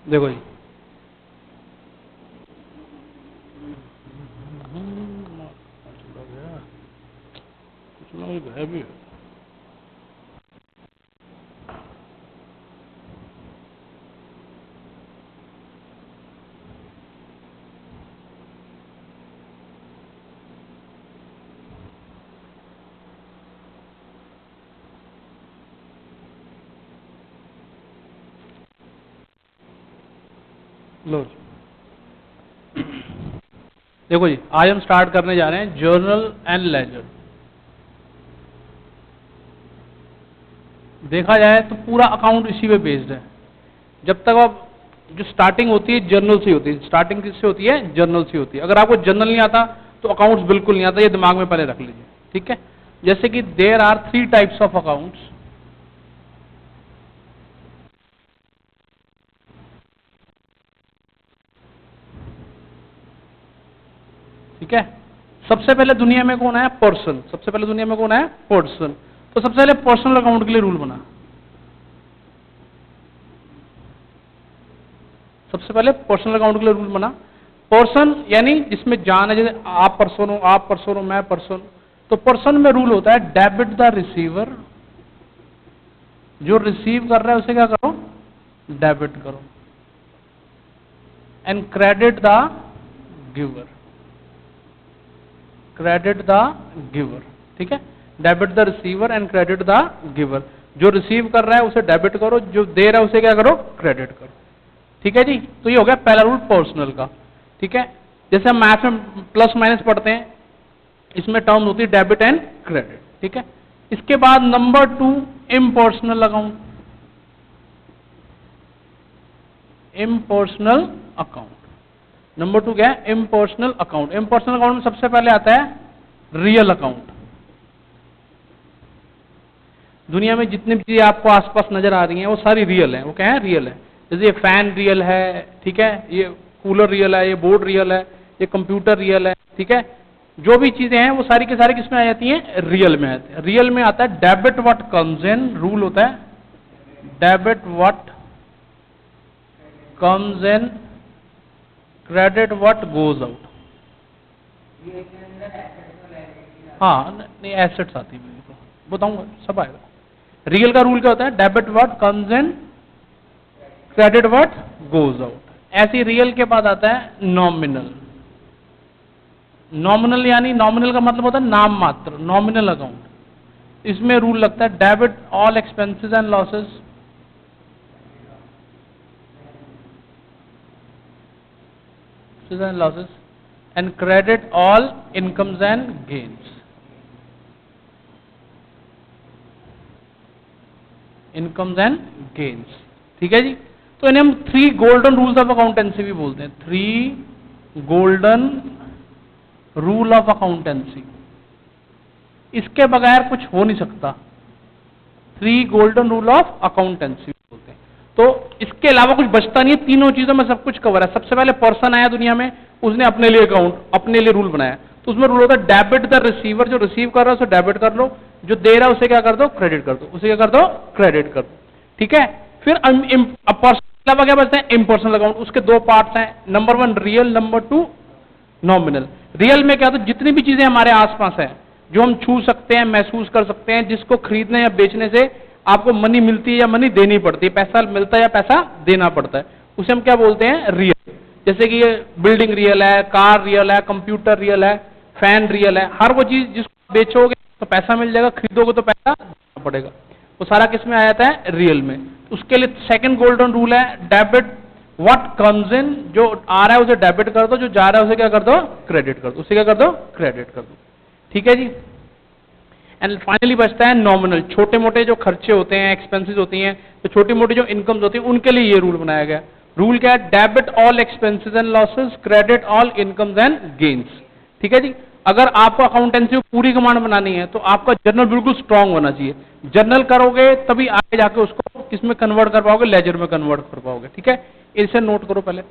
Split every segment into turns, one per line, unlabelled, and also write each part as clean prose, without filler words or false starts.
देखो जी, चला गया, कुछ ना कुछ है भी है। लो जी, देखो जी, आज हम स्टार्ट करने जा रहे हैं जर्नल एंड लेजर। देखा जाए तो पूरा अकाउंट इसी पे बेस्ड है। जब तक आप, जो स्टार्टिंग होती है जर्नल से होती है, स्टार्टिंग किससे होती है? जर्नल से होती है। अगर आपको जर्नल नहीं आता तो अकाउंट्स बिल्कुल नहीं आता, ये दिमाग में पहले रख लीजिए, ठीक है। जैसे कि there are 3 types of accounts, ठीक है। सबसे पहले दुनिया में कौन है? पर्सन। सबसे पहले दुनिया में कौन है? पर्सन। तो सबसे पहले पर्सनल अकाउंट के लिए रूल बना। सबसे पहले पर्सनल अकाउंट के लिए रूल बना। पर्सन यानी जिसमें जान है, जैसे आप पर्सन हो, आप पर्सन हो, मैं पर्सन। तो पर्सन में रूल होता है डेबिट द रिसीवर, जो रिसीव कर रहा है उसे क्या करो? डेबिट करो। And credit the giver, credit the giver, ठीक है। Debit the receiver and credit the giver. जो रिसीव कर रहा है उसे डेबिट करो, जो दे रहा है उसे क्या करो? क्रेडिट करो, ठीक है जी। तो ये हो गया पहला रूल पर्सनल का, ठीक है। जैसे हम मैथ में प्लस माइनस पढ़ते हैं, इसमें टर्म होती है डेबिट एंड क्रेडिट, ठीक है। इसके बाद number 2, impersonal account. Impersonal account number 2 क्या है? Impersonal account. इम्पर्सनल अकाउंट में सबसे पहले आता है रियल अकाउंट। दुनिया में जितनी भी चीजें आपको आसपास नजर आ रही हैं वो सारी रियल है। वो क्या है? रियल है। जैसे ये फैन रियल है, ठीक है, ये कूलर रियल है, ये बोर्ड रियल है, ये कंप्यूटर रियल है, ठीक है। जो भी चीजें हैं वो सारी की सारी किसमें आ जाती हैं? रियल में आती है। रियल में आता है debit what comes in, rule होता है debit what comes in, credit what goes out. हाँ, नहीं एसेट्स आती है, बताऊंगा, सब आएगा। रियल का रूल क्या होता है? Debit what comes in, credit what goes out. ऐसी रियल के बाद आता है नॉमिनल। नॉमिनल यानी नॉमिनल का मतलब होता है नाम मात्र, नॉमिनल अकाउंट। इसमें रूल लगता है debit all expenses and losses, and losses and credit all incomes and gains. Incomes and gains, ठीक है जी। तो इन्हें हम 3 गोल्डन रूल्स ऑफ अकाउंटेंसी भी बोलते हैं। 3 गोल्डन रूल ऑफ अकाउंटेंसी, इसके बगैर कुछ हो नहीं सकता। 3 गोल्डन रूल ऑफ अकाउंटेंसी बोलते हैं। तो इसके अलावा कुछ बचता नहीं है, तीनों चीजों में सब कुछ कवर है। सबसे पहले पर्सन आया दुनिया में, उसने अपने लिए अकाउंट, अपने लिए रूल बनाया। तो उसमें रूल होता है डेबिट द रिसीवर, जो रिसीव कर रहा है उसे डेबिट कर लो, जो दे रहा है उसे क्या कर दो? क्रेडिट कर दो, उसे क्या कर दो? क्रेडिट कर दो, ठीक है। फिर पर्सन के अलावा क्या बचता है? Impersonal account. उसके 2 पार्ट्स हैं, number 1 real, number 2 nominal. Real में क्या होता है? जितनी भी चीजें हमारे आसपास है, जो हम छू सकते हैं, महसूस कर सकते हैं, जिसको खरीदने या बेचने से आपको मनी मिलती है या मनी देनी पड़ती है, पैसा मिलता है या पैसा देना पड़ता है, उसे हम क्या बोलते हैं? रियल। जैसे कि ये बिल्डिंग रियल है, कार रियल है, कंप्यूटर रियल है, फैन रियल है। हर वो चीज जिसको बेचोगे तो पैसा मिल जाएगा, खरीदोगे तो पैसा देना पड़ेगा। वो सारा किस में आ जाता है? रियल में। उसके लिए सेकंड गोल्डन रूल है डेबिट व्हाट कम्स इन, जो आ रहा है उसे डेबिट कर दो, जो जा रहा है उसे क्या कर दो? क्रेडिट कर दो, उसे क्या कर दो? क्रेडिट कर दो, ठीक है जी। एंड फाइनली बचता है नॉमिनल। छोटे मोटे जो खर्चे होते हैं, एक्सपेंसेस होती हैं, तो छोटी मोटी जो इनकम्स होती हैं, उनके लिए ये रूल बनाया गया। रूल क्या है? Debit all expenses and losses, credit all incomes and gains, ठीक है जी। अगर आपको अकाउंटेंसी पूरी कमांड बनानी है तो आपका जर्नल बिल्कुल स्ट्रांग होना चाहिए। जर्नल करोगे तभी आगे जाके उसको किसमें कन्वर्ट कर पाओगे? लेजर में कन्वर्ट कर पाओगे, ठीक है। इसे नोट करो पहले।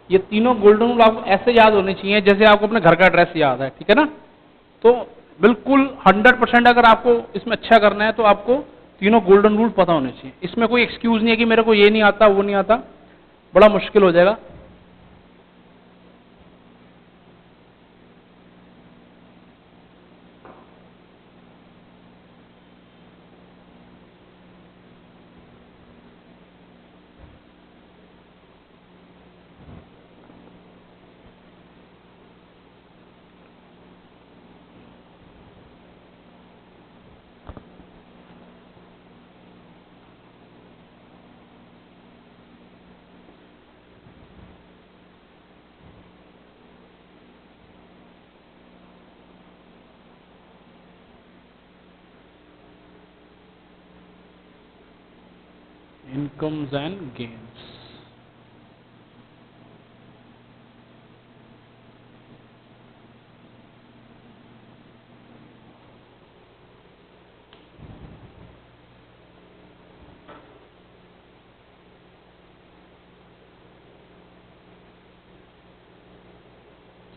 ये तीनों गोल्डन रूल आपको ऐसे याद होने चाहिए जैसे आपको अपने घर का एड्रेस याद है, ठीक है ना। तो बिल्कुल 100% अगर आपको इसमें अच्छा करना है तो आपको तीनों गोल्डन रूल पता होने चाहिए। इसमें कोई एक्सक्यूज नहीं है कि मेरे को ये नहीं आता वो नहीं आता, बड़ा मुश्किल हो जाएगा। Incomes and gains.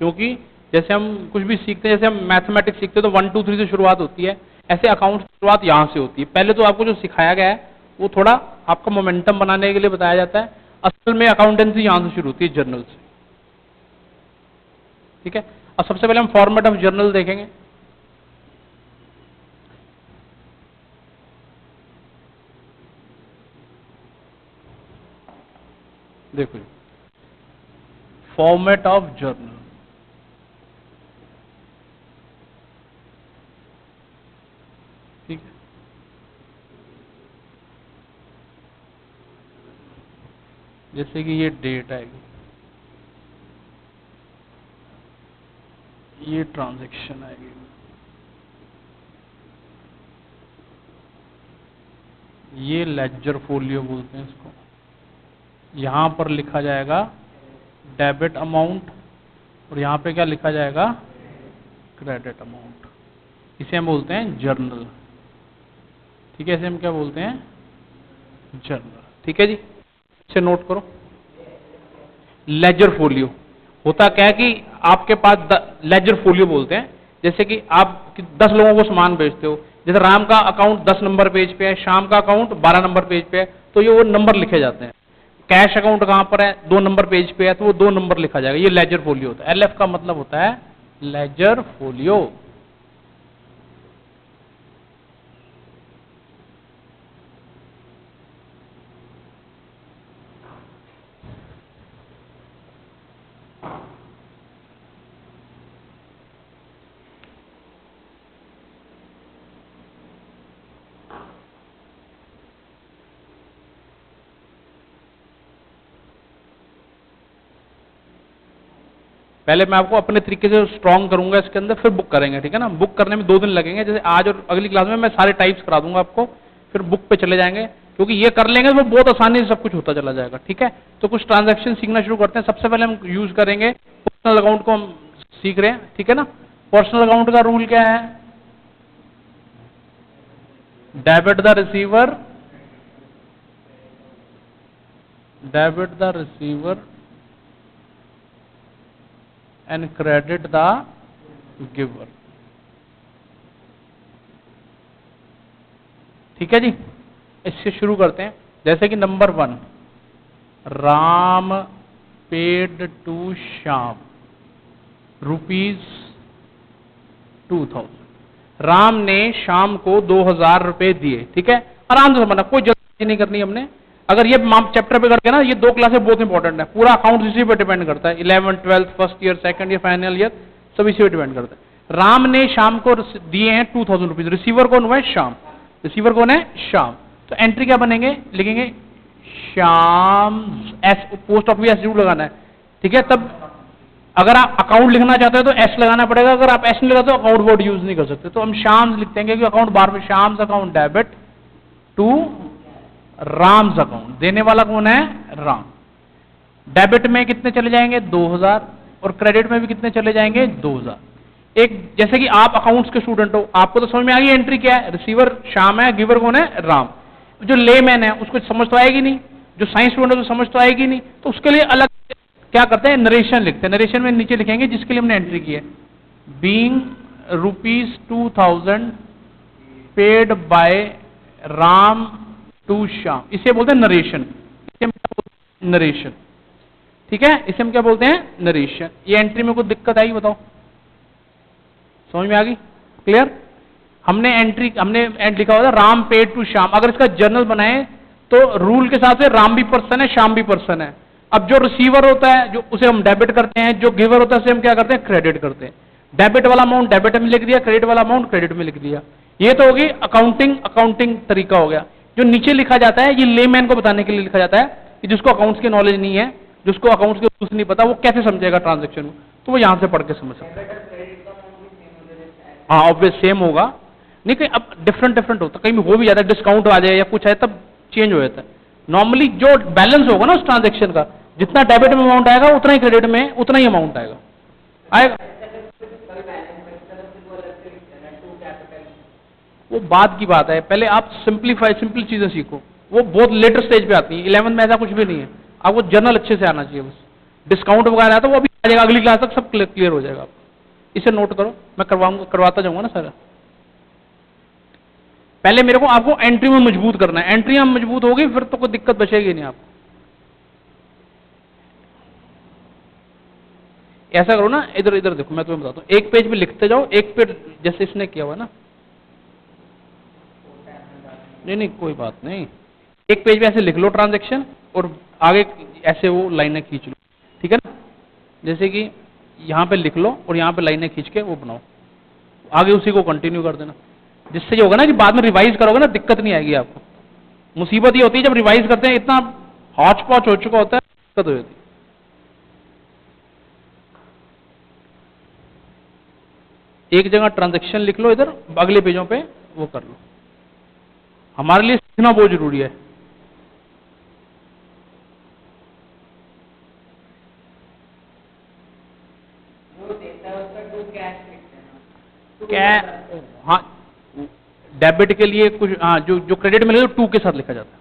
क्योंकि जैसे हम कुछ भी सीखते हैं, जैसे हम मैथमेटिक्स सीखते हैं तो 1 2 3 से शुरुआत होती है, ऐसे अकाउंट की शुरुआत यहां से होती है। पहले तो आपको जो सिखाया गया है वो थोड़ा आपका मोमेंटम बनाने के लिए बताया जाता है, असल में अकाउंटेंसी यहां से शुरू होती है, जर्नल से, ठीक है। अब सबसे पहले हम फॉर्मेट ऑफ जर्नल देखेंगे। देखो फॉर्मेट ऑफ जर्नल, ठीक है। जैसे कि ये डेट आएगी, ये ट्रांजैक्शन आएगी, ये लेजर फोलियो बोलते हैं इसको। यहां पर लिखा जाएगा डेबिट अमाउंट और यहां पे क्या लिखा जाएगा, क्रेडिट अमाउंट। इसे हम बोलते हैं जर्नल, ठीक है। इसे हम क्या बोलते हैं, जर्नल, ठीक है जी। इसे नोट करो। लेजर फोलियो होता क्या है कि आपके पास लेजर फोलियो बोलते हैं, जैसे कि आप 10 लोगों को सामान बेचते हो, जैसे राम का अकाउंट 10 नंबर पेज पे है, श्याम का अकाउंट 12 नंबर पेज पे है, तो ये वो नंबर लिखे जाते हैं। कैश अकाउंट कहां पर है, 2 नंबर पेज पे है, तो वो 2 नंबर लिखा जाएगा, ये लेजर फोलियो होता है। LF का मतलब होता है लेजर फोलियो। पहले मैं आपको अपने तरीके से स्ट्रॉन्ग करूंगा इसके अंदर, फिर बुक करेंगे, ठीक है ना। बुक करने में 2 दिन लगेंगे, जैसे आज और अगली क्लास में मैं सारे टाइप्स करा दूंगा आपको, फिर बुक पे चले जाएंगे, क्योंकि ये कर लेंगे तो बहुत आसानी से सब कुछ होता चला जाएगा, ठीक है। तो कुछ ट्रांजैक्शन सीखना शुरू करते हैं। सबसे पहले हम यूज करेंगे पर्सनल अकाउंट को, हम सीख रहे हैं, ठीक है ना। पर्सनल अकाउंट का रूल क्या है, debit the receiver, debit the receiver and credit the giver, ठीक है जी। इससे शुरू करते हैं। जैसे कि number 1, Ram paid to Shyam ₹2000। Ram ने श्याम को 2000 रुपए दिए, ठीक है। आराम से समझना, कोई जल्दी नहीं करनी हमने। अगर ये चैप्टर पे करके ना, ये 2 क्लासें बहुत इंपॉर्टेंट है। पूरा अकाउंट इसी पे डिपेंड करता है, 11th 12th first year second year final year सब इसी पे डिपेंड करता है। राम ने श्याम को दिए हैं 2000 रुपीज। रिसीवर कौन हुआ है, श्याम। रिसीवर कौन है, श्याम। तो एंट्री क्या बनेंगे, लिखेंगे श्याम, एस, पोस्ट ऑफिस जरूर लगाना है, ठीक है। तब अगर आप अकाउंट लिखना चाहते हो तो एस लगाना पड़ेगा, अगर आप एस नहीं लगाते तो अकाउंट वर्ड यूज नहीं कर सकते। तो हम श्याम लिखते हैं क्योंकि अकाउंट बार में, Shyam account debit to Ram's account. देने वाला कौन है, राम। डेबिट में कितने चले जाएंगे, 2000, और क्रेडिट में भी कितने चले जाएंगे, 2000। एक जैसे कि आप अकाउंट्स के स्टूडेंट हो, आपको तो समझ में आ गई एंट्री क्या है, रिसीवर श्याम है, गिवर कौन है, राम। जो लेमैन है उसको समझ तो आएगी नहीं, जो साइंस स्टूडेंट है तो समझ तो आएगी नहीं, तो उसके लिए अलग क्या करते हैं, नरेशन लिखते हैं। नरेशन में नीचे लिखेंगे जिसके लिए हमने एंट्री की है, being ₹2000 paid by Ram to Shyam, इसे बोलते हैं नरेशन। इसे हम क्या बोलते हैं, नरेशन। ठीक है, इसे हम क्या बोलते हैं, नरेशन। ये एंट्री में कोई दिक्कत आई बताओ, समझ में आ गई, क्लियर? हमने एंड लिखा हुआ था राम पेड टू श्याम, अगर इसका जर्नल बनाए तो रूल के हिसाब से राम भी पर्सन है, श्याम भी पर्सन है। अब जो रिसीवर होता है जो उसे हम डेबिट करते हैं, जो गिवर होता है उसे हम क्या करते हैं, क्रेडिट करते हैं। डेबिट वाला अमाउंट डेबिट में लिख दिया, क्रेडिट वाला अमाउंट क्रेडिट में लिख दिया। ये तो होगी अकाउंटिंग तरीका हो गया। जो नीचे लिखा जाता है ये लेमैन को बताने के लिए लिखा जाता है कि जिसको अकाउंट्स की नॉलेज नहीं है, जिसको अकाउंट्स के रूल्स नहीं पता, वो कैसे समझेगा ट्रांजेक्शन को, तो वो यहां से पढ़ के समझ सकता है। हाँ ऑब्वियस सेम होगा, नहीं कहीं अब डिफरेंट होता है, कहीं हो भी जाता है, डिस्काउंट आ जाए या कुछ है तब चेंज हो जाता है। नॉर्मली जो बैलेंस होगा ना उस ट्रांजेक्शन का, जितना डेबिट में अमाउंट आएगा उतना ही क्रेडिट में उतना ही अमाउंट आएगा। वो बाद की बात है, पहले आप सिंपल चीजें सीखो, वो बहुत लेटर स्टेज पे आती है। 11th में ऐसा कुछ भी नहीं है, आपको जर्नल अच्छे से आना चाहिए बस। डिस्काउंट वगैरह है तो वो अभी आ जाएगा, अगली क्लास तक सब क्लियर हो जाएगा। इसे नोट करो, मैं करवाता जाऊंगा ना सारा। पहले मेरे को आपको एंट्री में मजबूत करना है, एंट्री में मजबूत होगी फिर तो कोई दिक्कत बचेगी नहीं आपको। ऐसा करो ना, इधर देखो, मैं तुम्हें बताता हूँ, एक पेज पे लिखते जाओ, एक पेज जैसे इसने किया हुआ ना, नहीं कोई बात नहीं, एक पेज पे ऐसे लिख लो ट्रांजेक्शन और आगे ऐसे वो लाइनें खींच लो, ठीक है ना? जैसे कि यहां पे लिख लो और यहां पे लाइनें खींच के वो बनाओ, आगे उसी को कंटिन्यू कर देना। जिससे ये होगा ना कि बाद में रिवाइज करोगे ना दिक्कत नहीं आएगी आपको। मुसीबत ये होती है जब रिवाइज करते हैं इतना हॉच पॉच हो चुका होता है, दिक्कत हो जाती है। एक जगह ट्रांजेक्शन लिख लो, इधर अगले पेजों पे वो कर लो। हमारे लिए सीखना बहुत जरूरी है। क्या, हाँ डेबिट के लिए कुछ, हाँ जो क्रेडिट मिलेगा टू के साथ लिखा जाता है।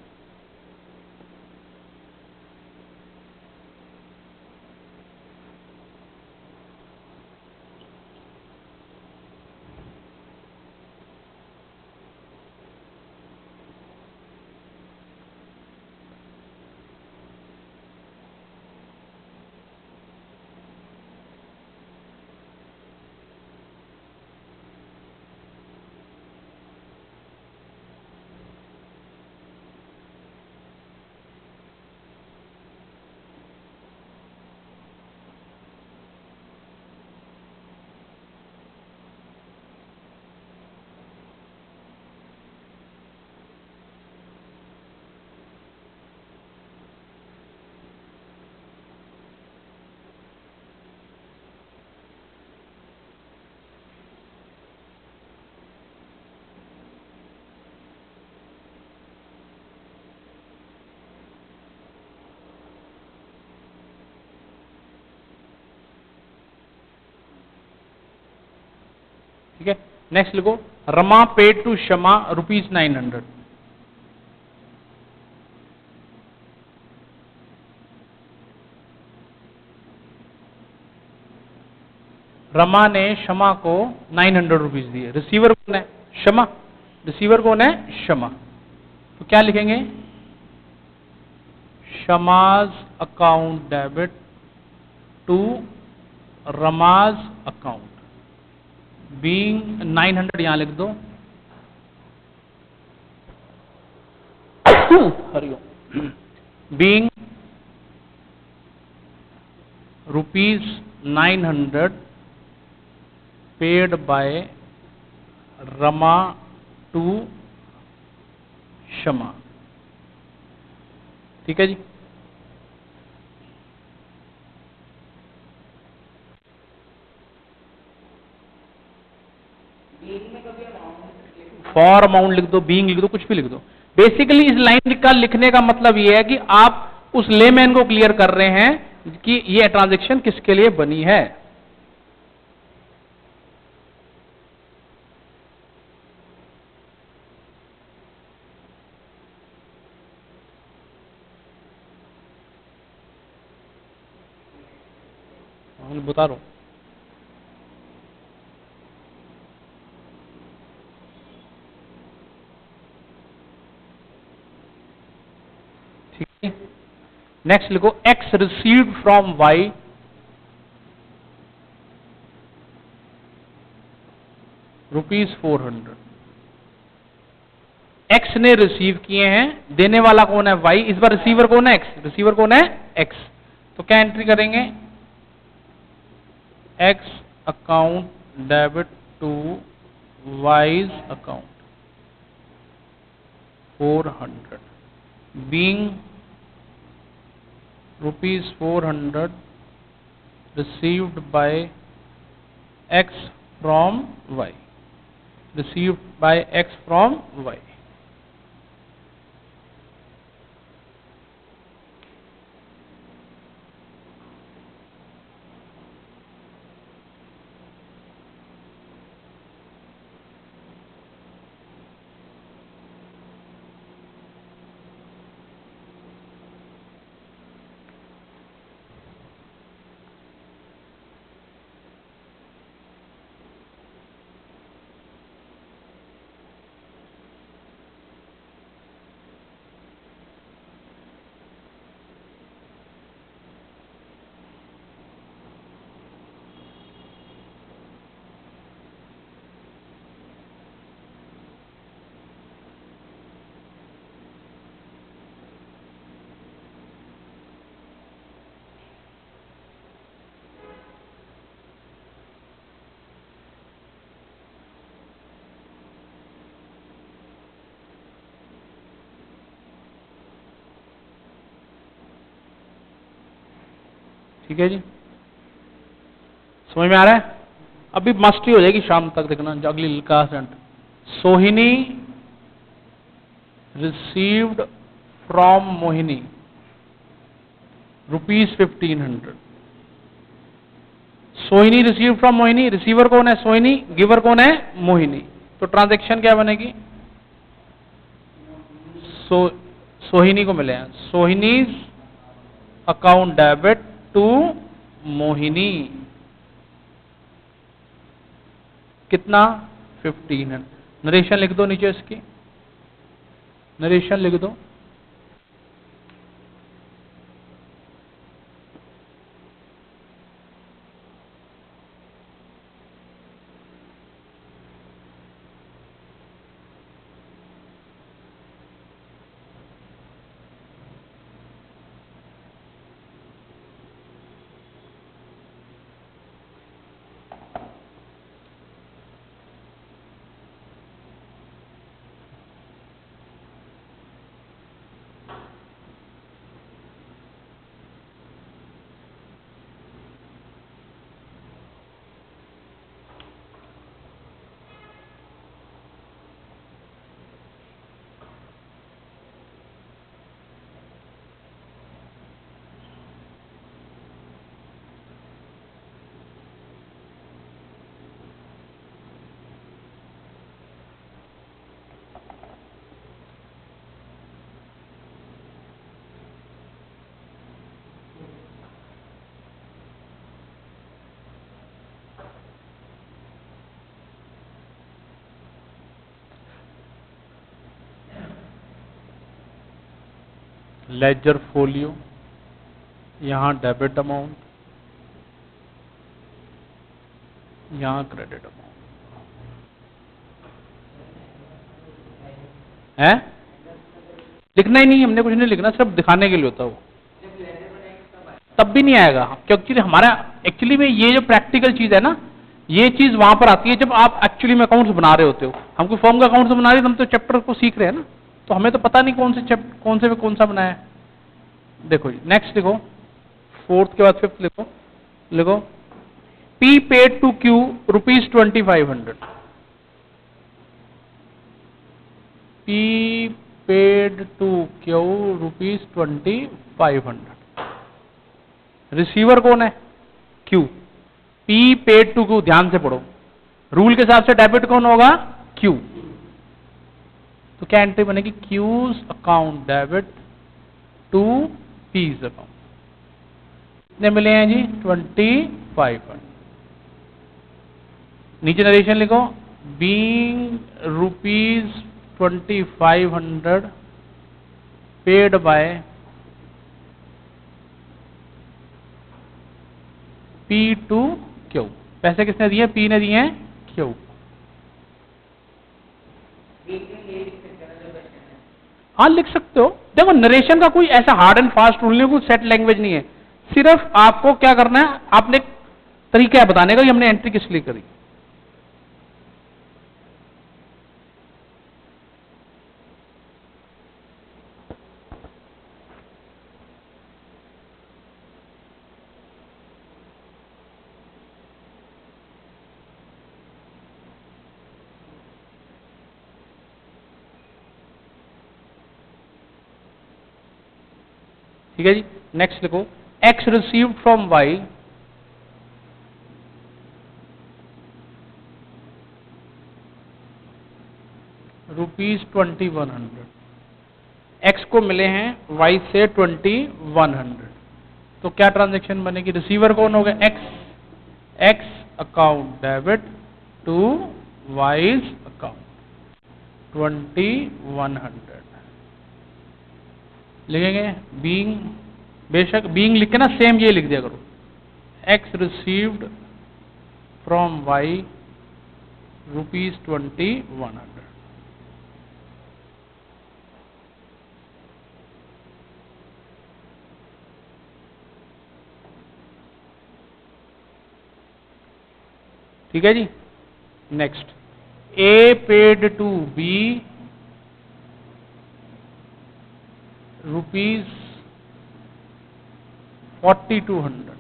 ठीक है, नेक्स्ट लिखो, रमा पेड टू शमा ₹900। रमा ने शमा को 900 रुपीज दिए। रिसीवर कौन है, शमा। रिसीवर कौन है, शमा। तो क्या लिखेंगे, Shama's account debit to Rama's account, being 900 यहां लिख दो, Hariom, being ₹900 paid by Rama to Shama. ठीक है जी, फॉर अमाउंट लिख दो, बीइंग लिख दो, कुछ भी लिख दो। बेसिकली इस लाइन का लिखने का मतलब यह है कि आप उस लेमैन को क्लियर कर रहे हैं कि यह ट्रांजैक्शन किसके लिए बनी है। मैं बता रहा हूँ। ठीक है, नेक्स्ट लिखो X received from Y ₹400। X ने रिसीव किए हैं, देने वाला कौन है वाई, इस बार रिसीवर कौन है एक्स, रिसीवर कौन है एक्स। तो क्या एंट्री करेंगे, X account debit to Y's account 400 being ₹400 received by x from y, received by x from y। ठीक है जी, समझ में आ रहा है। अभी मास्टरी हो जाएगी शाम तक, देखना अगली class. Sohini received from Mohini ₹1500। Sohini receive from Mohini, receiver कौन है सोहिनी, गिवर कौन है मोहिनी। तो ट्रांजैक्शन क्या बनेगी, सोहिनी को मिले हैं, सोहिनीज अकाउंट डेबिट टू मोहिनी कितना 1500। नरेशन लिख दो नीचे, इसकी नरेशन लिख दो। लेजर फोलियो, यहां डेबिट अमाउंट, यहां क्रेडिट अमाउंट है। लिखना ही नहीं, हमने कुछ नहीं लिखना, सिर्फ दिखाने के लिए होता है वो। तब भी नहीं आएगा, क्योंकि हमारा एक्चुअली में ये जो प्रैक्टिकल चीज है ना, ये चीज वहां पर आती है जब आप एक्चुअली में अकाउंट्स बना रहे होते हो। हमको फॉर्म का अकाउंट्स बना रहे हैं, हम तो चैप्टर को सीख रहे हैं ना, तो हमें तो पता नहीं कौन से में कौन सा बनाया है। देखो जी, नेक्स्ट लिखो, फोर्थ के बाद फिफ्थ लिखो। लिखो P paid to Q ₹2500। P paid to Q ₹2500। Receiver कौन है Q। P paid to Q, ध्यान से पढ़ो, रूल के हिसाब से डेबिट कौन होगा Q। तो क्या एंट्री बनेगी, Q's account debit to P's account. कितने मिले हैं जी? 2500। नीचे नरेशन लिखो, being ₹2500 paid by P to Q। पैसे किसने दिए? P ने दिए हैं Q। हाँ लिख सकते हो। देखो नरेशन का कोई ऐसा हार्ड एंड फास्ट रूल नहीं, कोई सेट लैंग्वेज नहीं है। सिर्फ आपको क्या करना है, आपने एक तरीका है बताने का कि हमने एंट्री किस लिए करी। ठीक है जी, नेक्स्ट लिखो, X received from Y ₹2100। X को मिले हैं Y से 2100। तो क्या ट्रांजैक्शन बनेगी? रिसीवर कौन होगा? X account debit to Y's account 2100 लिखेंगे। बीइंग, बेशक बीइंग लिख के ना सेम ये लिख दिया करो, X रिसीव्ड फ्रॉम Y ₹2100। ठीक है जी, next, A paid to B ₹4200।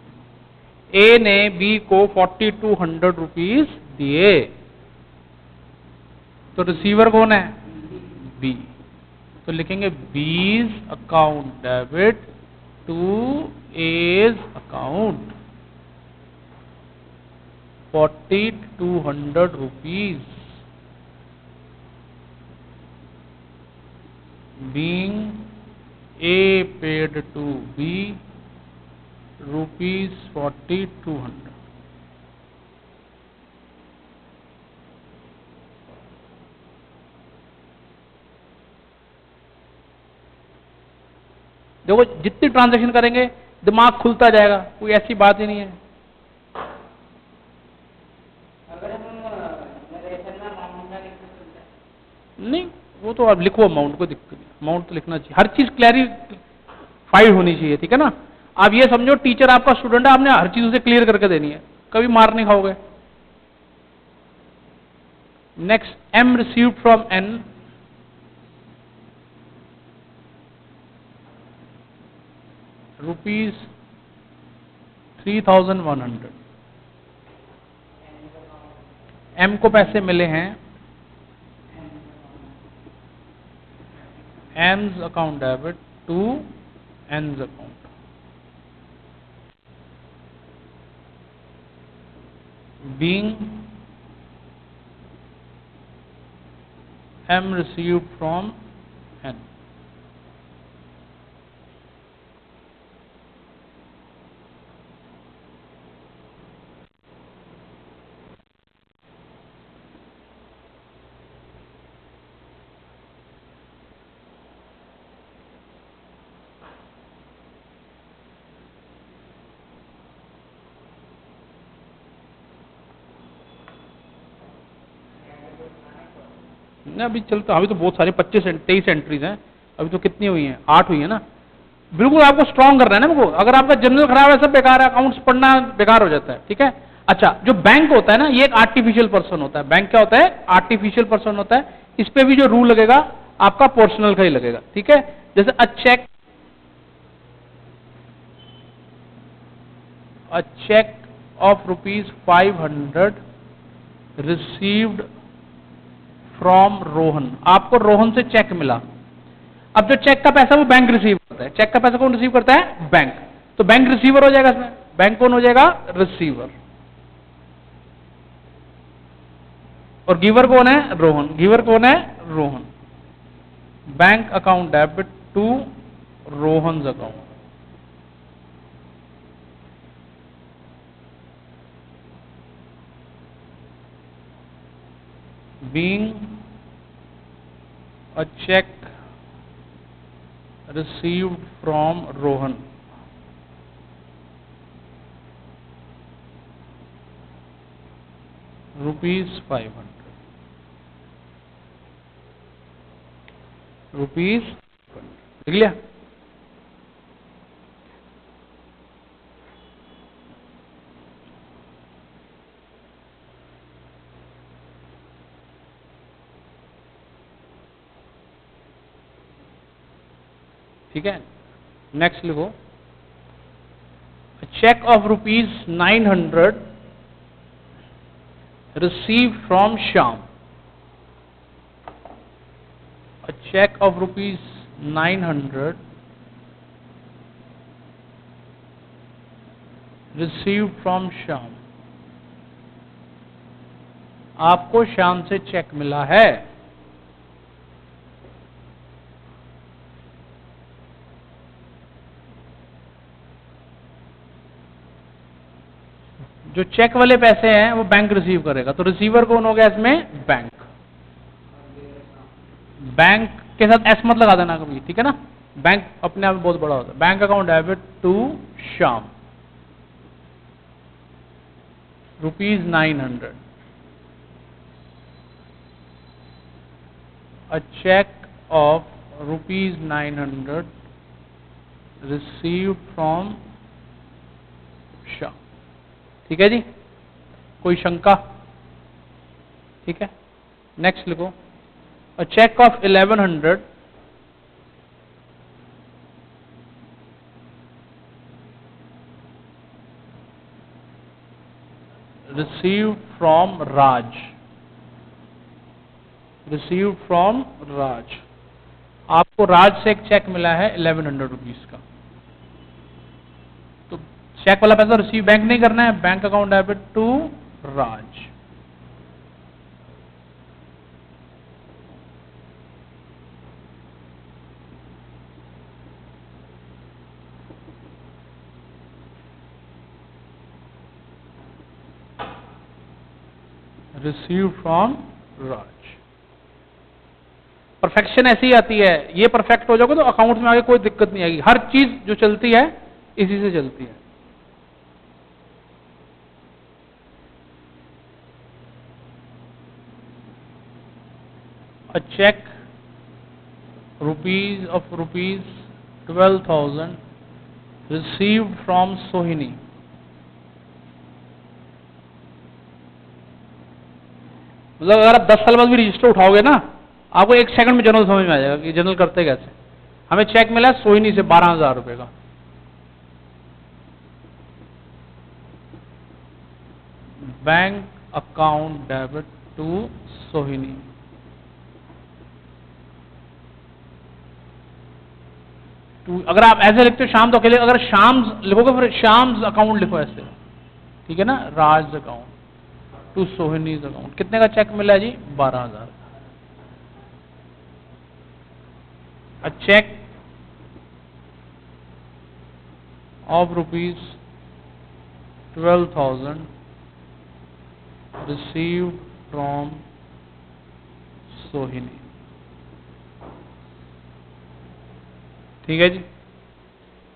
A ने B को 4200 रुपीज दिए, तो रिसीवर कौन है? B। तो लिखेंगे B's account debit to A's account 4200 rupees. Being A paid to B ₹4200। देखो जितनी ट्रांजैक्शन करेंगे दिमाग खुलता जाएगा, कोई ऐसी बात ही नहीं है।
अगर हम नरेशन में अमाउंट ना लिख सकते हैं?
नहीं, वो तो आप लिखो, अमाउंट को दिक्कत नहीं, अमाउंट तो लिखना चाहिए, हर चीज क्लैरिफाइड होनी चाहिए। ठीक है ना? आप ये समझो टीचर आपका स्टूडेंट है, आपने हर चीज उसे क्लियर करके देनी है, कभी मार नहीं खाओगे। Next, M received from N ₹3100। M को पैसे मिले हैं M's account debit to N's account. Being M received from N। ना अभी चलता, अभी तो बहुत सारे 23 एंट्रीज हैं, अभी तो कितनी हुई हैं? 8 हुई है ना। बिल्कुल आपको स्ट्रांग करना है ना हमको, अगर आपका जनरल खराब है, सब बेकार है, अकाउंट्स पढ़ना बेकार हो जाता है। ठीक है? अच्छा, जो बैंक होता है ना, ये एक आर्टिफिशियल पर्सन होता है। बैंक क्या होता है? आर्टिफिशियल पर्सन होता है। इस पे भी जो रूल लगेगा आपका पर्सनल का ही लगेगा। ठीक है? जैसे a cheque of ₹500 received from Rohan. आपको रोहन से चेक मिला। अब जो चेक का पैसा वो बैंक रिसीव करता है, चेक का पैसा कौन रिसीव करता है? बैंक। तो बैंक रिसीवर हो जाएगा इसमें, बैंक कौन हो जाएगा? रिसीवर। और गिवर कौन है? रोहन। गिवर कौन है? Rohan. Bank account debit to Rohan account. being a check received from Rohan. ₹500. Rupees लिख लिया। ठीक है, नेक्स्ट लिखो, cheque of ₹900 receive from Shyam. A check of ₹900 received from Shyam. आपको श्याम से चेक मिला है। जो चेक वाले पैसे हैं वो बैंक रिसीव करेगा, तो रिसीवर कौन हो गया इसमें? बैंक। बैंक के साथ एस मत लगा देना कभी, ठीक है ना, बैंक अपने आप में बहुत बड़ा होता है। Bank account debit to Shyam ₹900। A check of ₹900 received from Shyam. ठीक है जी, कोई शंका? ठीक है, नेक्स्ट लिखो, a check of 1100 received from Raj। received from Raj। आपको राज से एक चेक मिला है ₹1100 का, तो चेक वाला पैसा रिसीव बैंक नहीं करना है, bank account debit to Raj. Receive from Raj. Perfection ऐसी आती है, ये परफेक्ट हो जाओगे तो अकाउंट्स में आगे कोई दिक्कत नहीं आएगी, हर चीज जो चलती है इसी से चलती है। A check of ₹12,000 received from Sohini। मतलब अगर आप 10 साल बाद भी रजिस्टर उठाओगे ना, आपको 1 सेकंड में जनरल समझ में आ जाएगा कि जनरल करते कैसे। हमें चेक मिला सोहिनी से ₹12,000 का, बैंक अकाउंट डेबिट टू सोहिनी। अगर आप ऐसे लिखते हो शाम तो अकेले, अगर शाम लिखोगे फिर शाम्स अकाउंट लिखो ऐसे, ठीक है ना, राज अकाउंट टू सोहिनीज अकाउंट। कितने का चेक मिला है जी? 12,000। A check of ₹12,000 received from सोहिनी। ठीक है जी,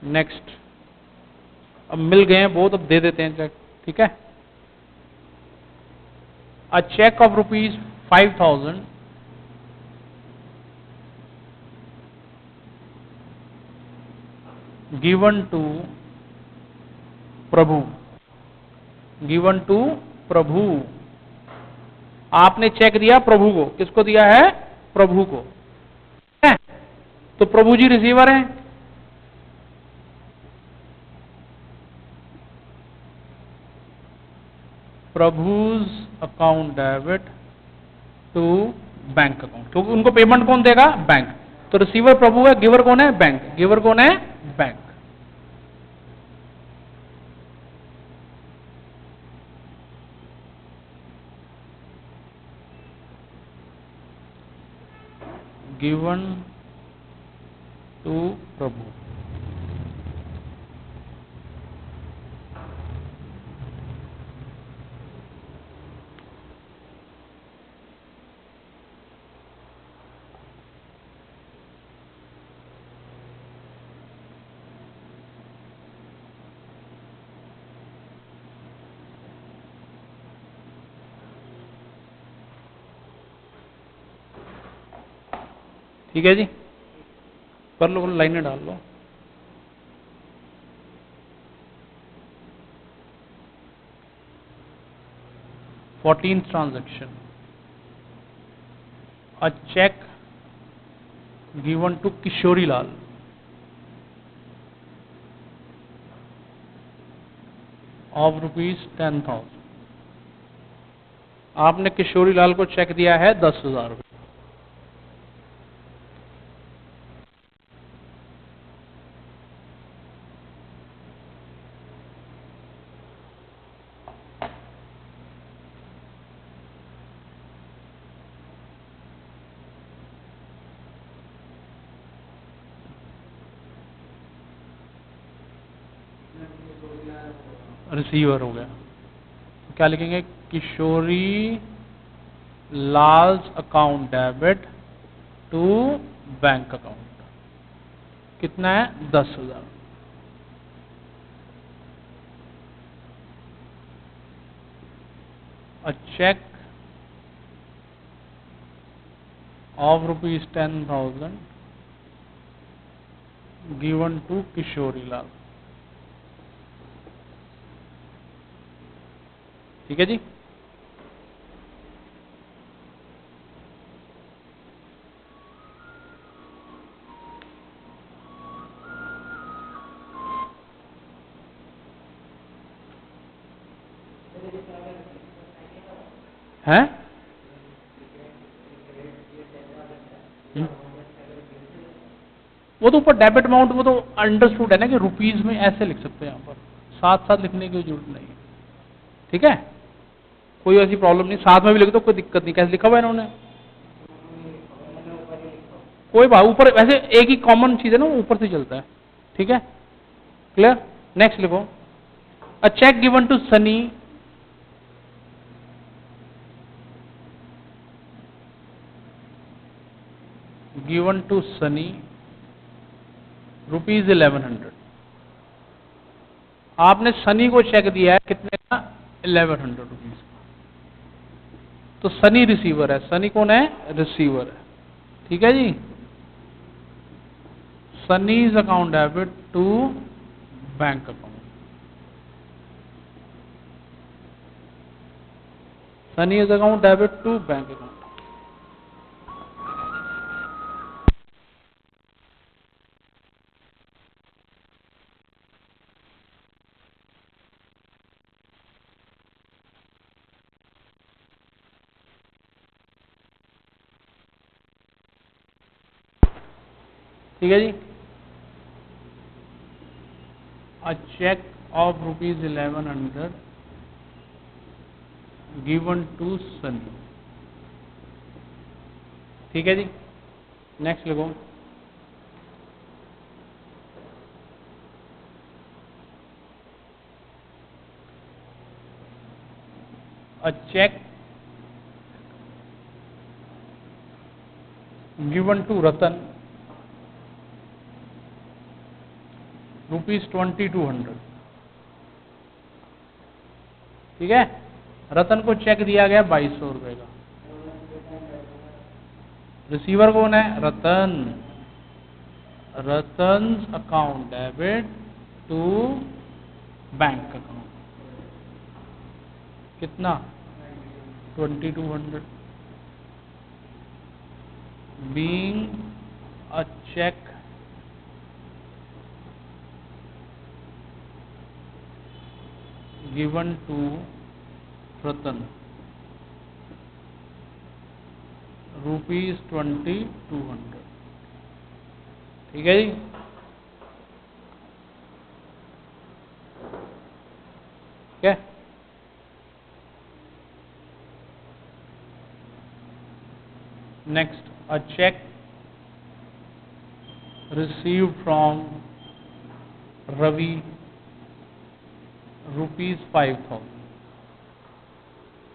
नेक्स्ट। अब मिल गए हैं बहुत, अब दे देते हैं चेक, ठीक है। A check of ₹5,000 given to Prabhu. given to प्रभु। आपने चेक दिया प्रभु को, किसको दिया है? प्रभु को, है? तो प्रभु जी रिसीवर हैं। Prabhu's account debit to bank account, क्योंकि उनको पेमेंट कौन देगा? बैंक। तो रिसीवर प्रभु है, गिवर कौन है? बैंक। गिवर कौन है? बैंक। Given to Prabhu. ठीक है जी, कर लो, लाइनें डाल लो। Fourteenth transaction, a cheque given to Kishori Lal of ₹10,000। आपने किशोरी लाल को चेक दिया है 10,000 रुपये। रिसीवर हो गया, क्या लिखेंगे? Kishori Lal's account debit to bank account. कितना है? 10,000। A cheque of ₹10,000 given to Kishori Lal. ठीक है जी, हैं? वो तो ऊपर डेबिट अमाउंट, वो तो अंडरस्टूड है ना कि रुपीज में ऐसे लिख सकते हैं, यहाँ पर साथ साथ लिखने की जरूरत नहीं है। ठीक है, कोई ऐसी प्रॉब्लम नहीं, साथ में भी लिख दो, कोई दिक्कत नहीं। कैसे लिखा हुआ है इन्होंने? कोई बात, ऊपर वैसे एक ही कॉमन चीज है ना, ऊपर से चलता है। ठीक है, क्लियर? नेक्स्ट लिखो, a cheque given to Sunny ₹1100। आपने सनी को चेक दिया है कितने का? 1100 रुपीज। तो सनी रिसीवर है। सनी कौन है? रिसीवर है। ठीक है जी, Sunny's account debit to bank account. Sunny's account debit to bank account. ठीक है जी, a cheque of ₹1100 given to Sunny. ठीक है जी, नेक्स्ट लिखो, a cheque given to Ratan ₹2200। ठीक है, रतन को चेक दिया गया 2200 रुपए का। रिसीवर कौन है? Ratan. Ratan account debit to bank account. कितना? 2200। Being a cheque given to Ratan ₹2200। ठीक है जी, ठीक है। Next, a cheque received from Ravi ₹5,000।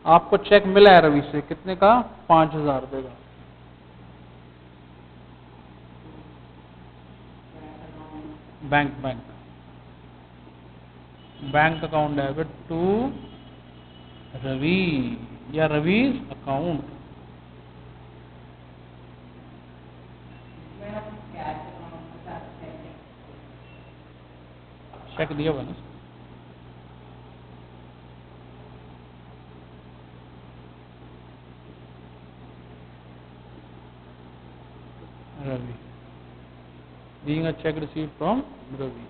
आपको चेक मिला है रवि से, कितने का? 5,000 रुपए का। Bank bank bank account debit to Ravi या रवीज अकाउंट। चेक दिया हुआ ना, Ravi, being a check received from Ravi.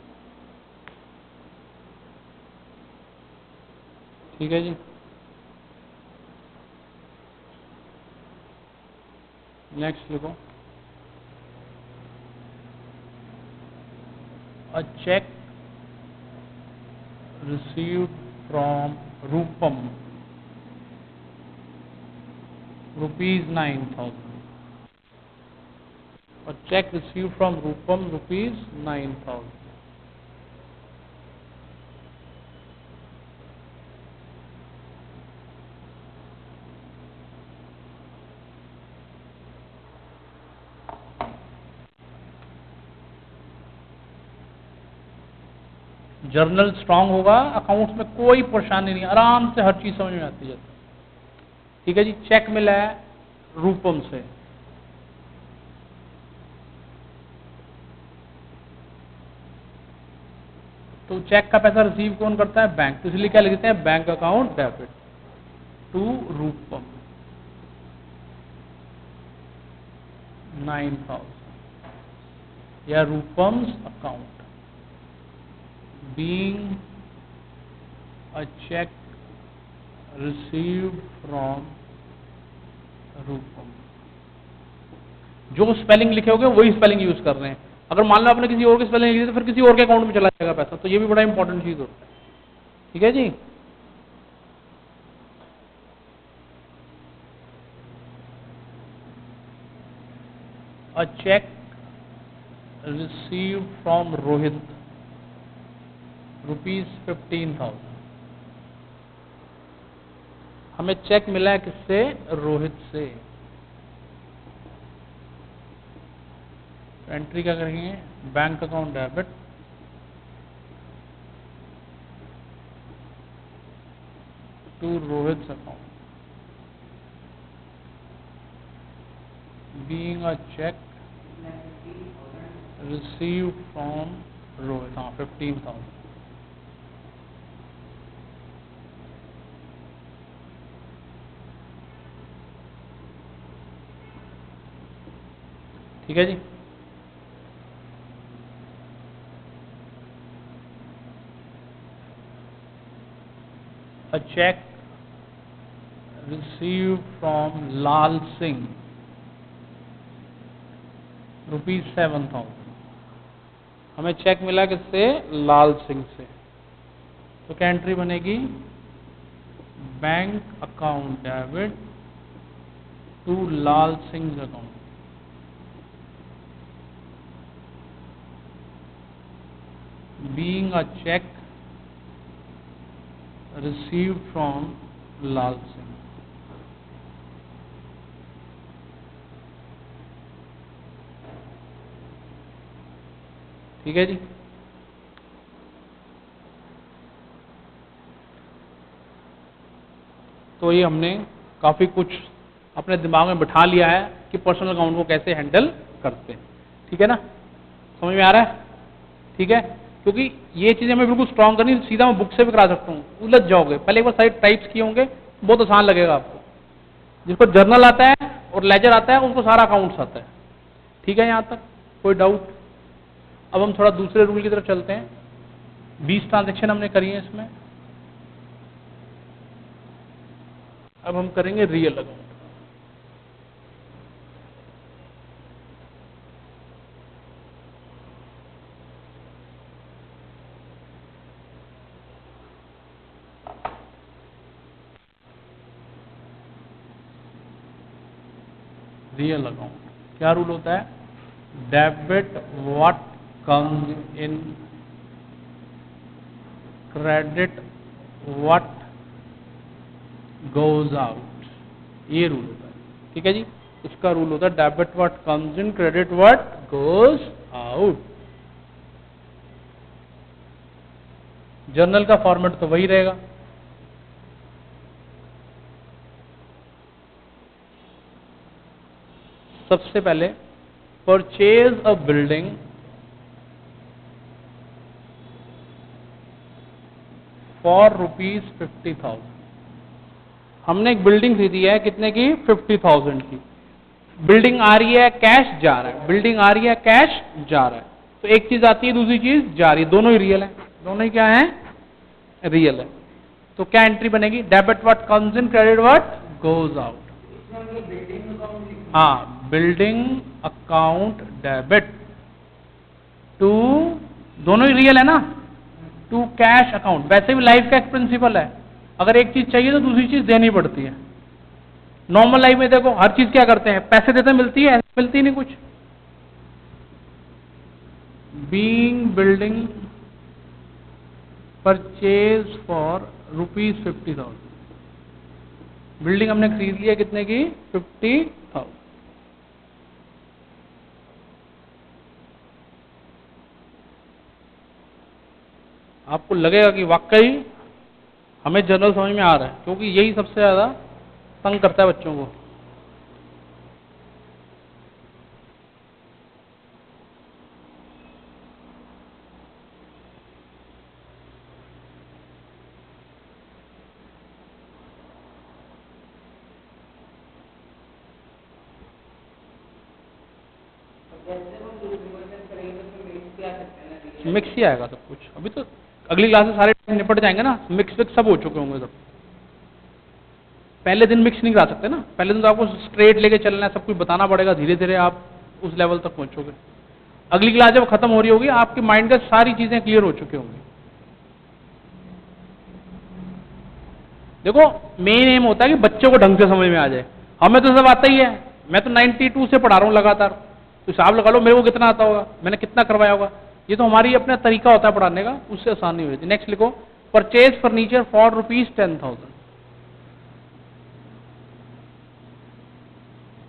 ठीक है जी। नेक्स्ट लिखो, a check received from Rupam ₹9,000। A check received from Rupam ₹9,000। Journal strong होगा, अकाउंट्स में कोई परेशानी नहीं, आराम से हर चीज समझ में आती जाती है। ठीक है जी। चेक मिला है रूपम से, तो चेक का पैसा रिसीव कौन करता है? बैंक। तो इसलिए क्या लिखते हैं? Bank account debit to Rupam 9,000 या Rupam's account being a check received from Rupam. जो स्पेलिंग लिखे होंगे वही स्पेलिंग यूज कर रहे हैं। अगर मान लो आपने किसी और की स्पेलिंग लिखी तो फिर किसी और के अकाउंट में चला जाएगा पैसा, तो ये भी बड़ा इंपॉर्टेंट चीज होता है। ठीक है जी। A check received from Rohit ₹15,000। हमें चेक मिला है किससे? रोहित से। एंट्री क्या करेंगे? Bank account debit to Rohit account being a cheque received from Rohit. हाँ, 15,000। ठीक है जी। A check received from लाल सिंह ₹7,000। हमें चेक मिला किससे? लाल सिंह से। तो क्या एंट्री बनेगी? Bank account debit to Lal Singh account being a cheque received from Lal Singh. ठीक है जी। तो ये हमने काफी कुछ अपने दिमाग में बिठा लिया है कि पर्सनल अकाउंट को कैसे हैंडल करते हैं। ठीक है ना, समझ में आ रहा है? ठीक है, क्योंकि ये चीजें हमें बिल्कुल स्ट्रांग करनी, सीधा मैं बुक से भी करा सकता हूँ, उलझ जाओगे। पहले एक बार साइड टाइप्स किए होंगे, बहुत आसान लगेगा आपको। जिसको जर्नल आता है और लेजर आता है उनको सारा अकाउंट्स आता है। ठीक है, यहाँ तक कोई डाउट? अब हम थोड़ा दूसरे रूल की तरफ चलते हैं। 20 ट्रांजेक्शन हमने करी है इसमें। अब हम करेंगे रियल अकाउंट। रियल अकाउंट क्या रूल होता है? Debit what comes in, credit what goes out. ये रूल होता है। ठीक है जी। इसका रूल होता है debit what comes in, credit what goes out. Journal का फॉर्मेट तो वही रहेगा। सबसे पहले परचेज अ बिल्डिंग फॉर ₹50,000। हमने एक बिल्डिंग खरीदी है कितने की? 50,000 की। बिल्डिंग आ रही है, कैश जा रहा है, बिल्डिंग आ रही है, कैश जा रहा है। तो एक चीज आती है, दूसरी चीज जा रही है, दोनों ही रियल है, दोनों ही क्या है? रियल है। तो क्या एंट्री बनेगी? Debit what comes in, credit what goes out. हाँ, बिल्डिंग अकाउंट डेबिट टू, दोनों ही रियल है ना, टू कैश अकाउंट। वैसे भी लाइफ का एक प्रिंसिपल है, अगर एक चीज चाहिए तो दूसरी चीज देनी पड़ती है। नॉर्मल लाइफ में देखो, हर चीज क्या करते हैं? पैसे देते मिलती है, मिलती नहीं कुछ। Being building purchase for ₹50,000। Building हमने खरीद लिया कितने की? 50,000। आपको लगेगा कि वाकई हमें जनरल समझ में आ रहा है, क्योंकि यही सबसे ज्यादा तंग करता है बच्चों को।
जैसे हम रिवर्जन करेंगे तो मिक्स क्या सकते हैं ना, रियल
मिक्स ही आएगा सब कुछ। अभी तो अगली क्लास में सारे निपट जाएंगे ना, मिक्स विक्स सब हो चुके होंगे सब। पहले दिन मिक्स नहीं करा सकते ना, पहले दिन तो आपको स्ट्रेट लेके चलना है, सब कुछ बताना पड़ेगा, धीरे धीरे आप उस लेवल तक पहुंचोगे। अगली क्लास जब खत्म हो रही होगी, आपके माइंड में सारी चीजें क्लियर हो चुकी होंगी। देखो, मेन एम होता है कि बच्चों को ढंग से समझ में आ जाए। हमें तो सब आता ही है, मैं तो 92 से पढ़ा रहा हूँ लगातार, तो हिसाब लगा लो मेरे को कितना आता होगा, मैंने कितना करवाया होगा। ये तो हमारी अपना तरीका होता है पढ़ाने का, उससे आसानी हो जाती है। नेक्स्ट लिखो, purchase furniture for ₹10,000।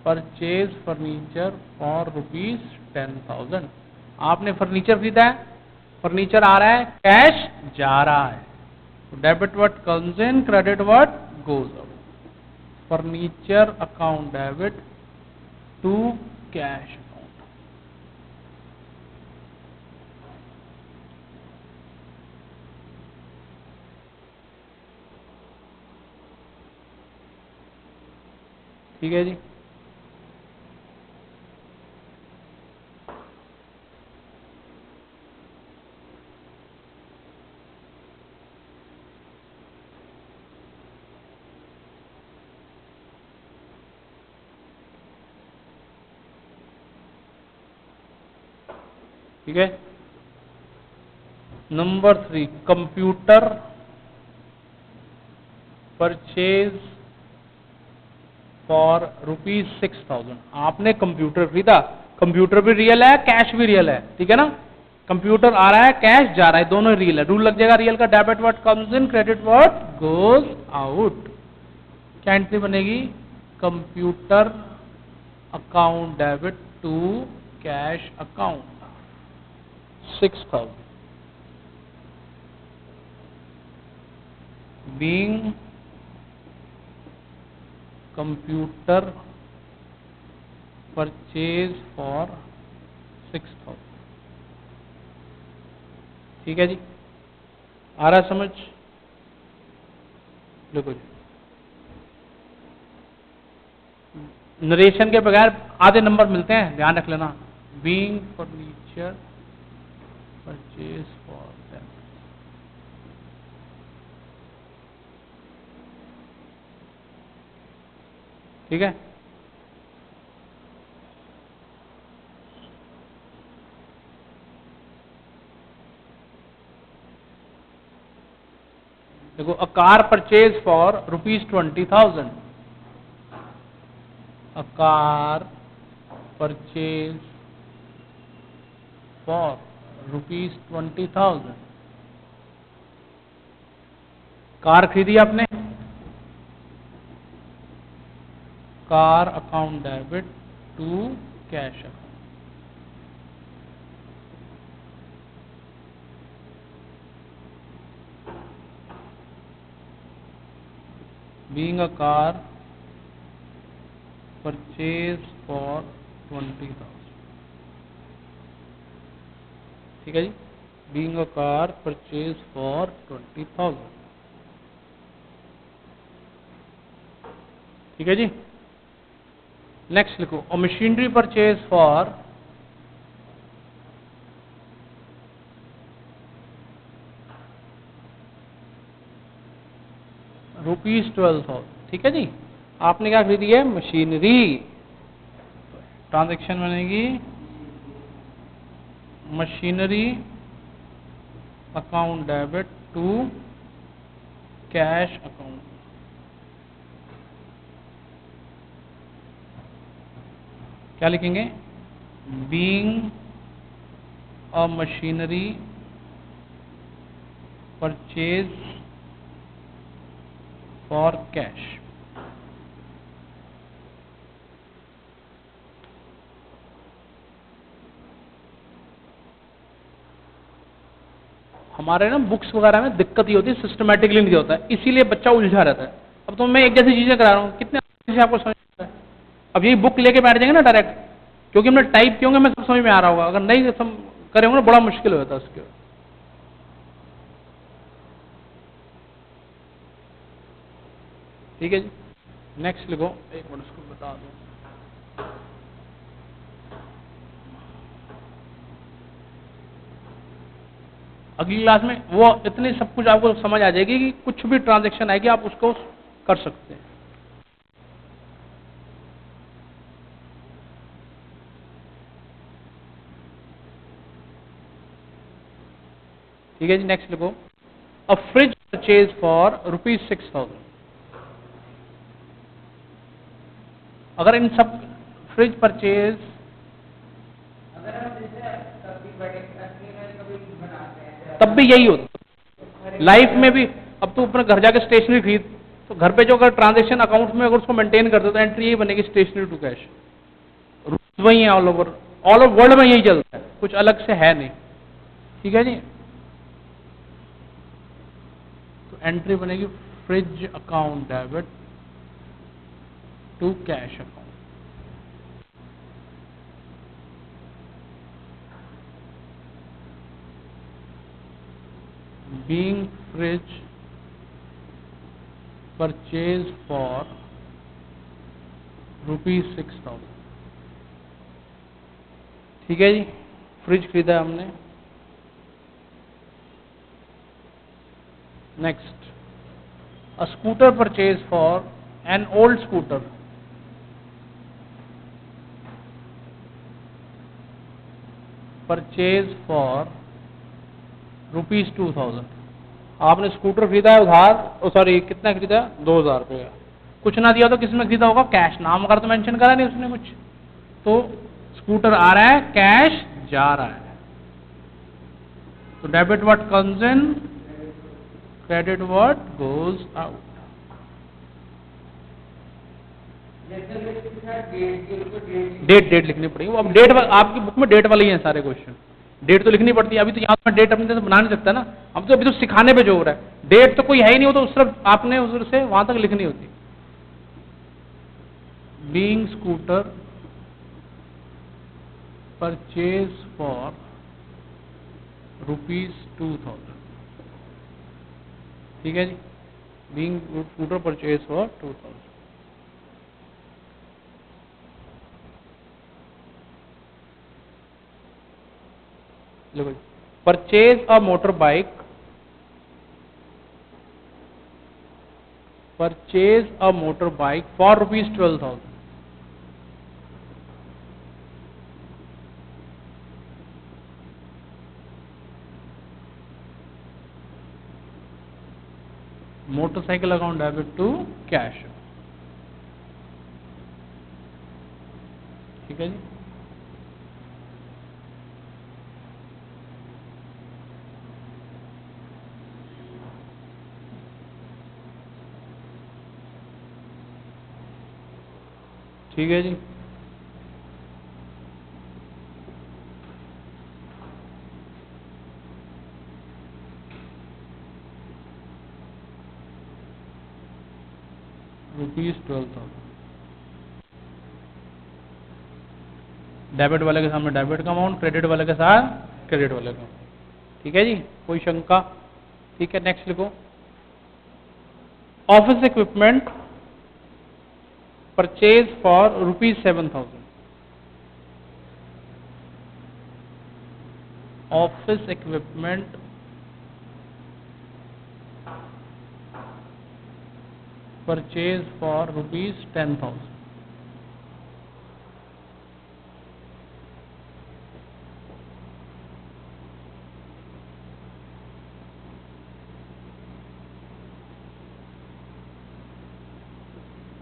Purchase furniture for ₹10,000। आपने फर्नीचर खरीदा है, फर्नीचर आ रहा है, कैश जा रहा है। Debit what comes in, credit what goes out. Furniture account debit to cash account. ठीक है जी। ठीक है। Number 3, computer purchase for ₹6,000। आपने कंप्यूटर खरीदा, कंप्यूटर भी रियल है, कैश भी रियल है, ठीक है ना। कंप्यूटर आ रहा है, कैश जा रहा है, दोनों रियल है। रूल लग जाएगा रियल का, debit what comes in, credit what goes out. क्या एंट्री बनेगी? Computer account debit to cash account 6,000। Being computer purchase for 6,000। ठीक है जी, आ रहा है समझ? देखो जी, नरेशन के बगैर आधे नंबर मिलते हैं, ध्यान रख लेना। Being furniture purchase for 10,000। ठीक है। देखो, a car purchase for ₹20,000। A car purchase for ₹20,000। Car खरीदी आपने, car account debit to cash account. Being a car purchase for 20,000। ठीक है जी, being a car purchase for 20,000। ठीक है जी। नेक्स्ट लिखो, अ मशीनरी परचेज फॉर ₹12,000। ठीक है जी, आपने क्या खरीदी है? मशीनरी। ट्रांजैक्शन बनेगी machinery account debit to cash account. क्या लिखेंगे? Being a machinery purchase for cash. हमारे ना बुक्स वगैरह में दिक्कत ही होती है, सिस्टमेटिकली नहीं होता है, इसीलिए बच्चा उलझा रहता है। अब तो मैं एक जैसी चीजें करा रहा हूँ, कितने आसानी से आपको समझ आता है। अब यही बुक लेके बैठ जाएंगे ना डायरेक्ट, क्योंकि हमने टाइप किए होंगे, मैं सब समझ में आ रहा होगा। अगर नहीं करे होंगे ना, बड़ा मुश्किल हो जाता है उसके। ठीक है जी, नेक्स्ट लिखो। एक मिनट उसको बता दो। अगली क्लास में वो इतनी सब कुछ आपको समझ आ जाएगी कि कुछ भी ट्रांजैक्शन आएगी आप उसको कर सकते हैं। ठीक है जी, नेक्स्ट लिखो, अ फ्रिज परचेज फॉर ₹6,000। अगर इन सब फ्रिज परचेज,
अगर हम जैसे कभी बड़े अपनी में कभी बनाते हैं
तब भी यही होता है लाइफ में भी। अब तो अपने घर जाके स्टेशनरी खरीद, तो घर पे जो अगर ट्रांजैक्शन अकाउंट में अगर उसको मेंटेन कर दो तो एंट्री यही बनेगी, स्टेशनरी टू कैश। रूल्स वही है ऑल ओवर वर्ल्ड में, यही चलता है, कुछ अलग से है नहीं। ठीक है जी, तो एंट्री बनेगी fridge account debit to cash account. Being fridge purchase for ₹6,000। ठीक है जी, फ्रिज खरीदा है हमने। Next, a scooter purchase for an old scooter. Purchase for ₹2,000। आपने स्कूटर खरीदा है उधार, सॉरी कितना खरीदा? 2,000 रुपये का। कुछ ना दिया तो किस में खरीदा होगा? कैश। नाम वगैरह तो मेंशन करा नहीं उसने कुछ, तो स्कूटर आ रहा है, कैश जा रहा है। तो debit what comes in, credit what goes out. Date लिखनी पड़ेगी। अब डेट आपकी बुक में डेट वाले ही हैं सारे क्वेश्चन, डेट तो लिखनी पड़ती है। अभी तो यहाँ पर डेट अपने से बना नहीं सकता ना, हम तो अभी तो सिखाने पे जो हो रहा है। डेट तो कोई है ही नहीं, वो तो सिर्फ आपने उधर से वहां तक लिखनी होती। Being scooter purchase for ₹2,000। ठीक है जी, बीइंग स्कूटर परचेज फॉर 2,000। देखो, purchase a motor bike, purchase a motor bike for ₹12,000। Motorcycle account debit to cash. ठीक है जी, ठीक है जी, ₹12,000। डेबिट वाले के सामने डेबिट का अमाउंट, क्रेडिट वाले के साथ क्रेडिट वाले का। ठीक है जी, कोई शंका? ठीक है, नेक्स्ट लिखो, office equipment purchase for ₹7,000, office equipment purchase for ₹10,000।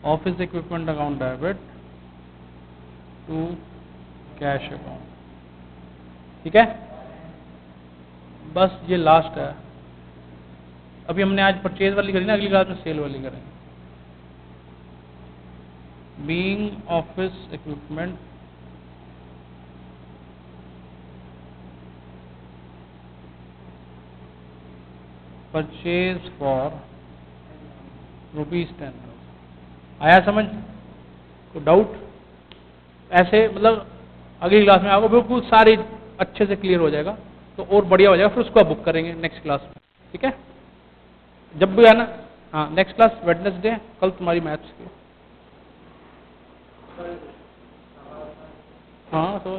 Office equipment account debit to cash account. ठीक है, बस ये लास्ट है। अभी हमने आज परचेज वाली करी ना, अगली क्लास में सेल वाली करेंगे। Being office equipment purchase for ₹10,000। आया समझ? तो डाउट? ऐसे मतलब अगली क्लास में आपको बिल्कुल सारी अच्छे से क्लियर हो जाएगा, तो और बढ़िया हो जाएगा, फिर उसको आप बुक करेंगे नेक्स्ट क्लास में। ठीक है, जब भी आना। हाँ, नेक्स्ट क्लास वेडनेसडे, कल तुम्हारी मैथ्स की। हाँ, तो